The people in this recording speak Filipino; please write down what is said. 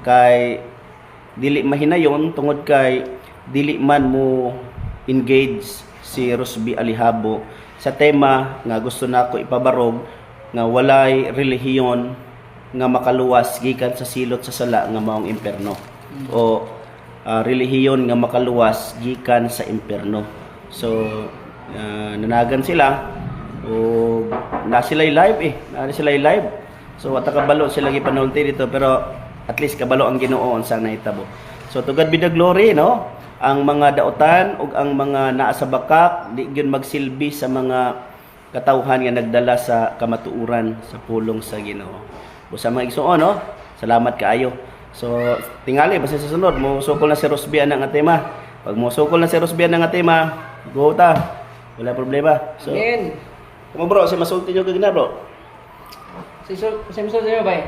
kay dili mahinayon tungod kay dili man mo engage si Rosby Alihabo sa tema nga gusto nako ipabarog nga walay relihiyon nga makaluwas gikan sa silot sa sala nga maong imperno o relihiyon nga makaluwas gikan sa imperno. So nanagan sila o na sila live. So wata kabalo sila gipanulti dito pero at least kabalo ang Ginoo unsang nahitabo. So to God be the glory, no? Ang mga dautan ug ang mga naa sa bakak di gyud magsilbi sa mga katawhan nga nagdala sa kamatuoran sa pulong sa Ginoo. Busa mga igsuon, no? Salamat kaayo. So tingali basta sa sunod mo sukol na si Rosby ang tema. Pag mo sukol na si Rosby ang tema, go ta. Wala problema. So Amen. Kamo bro, si masulti nyo kagina bro. Sa masunod sa'yo, bay?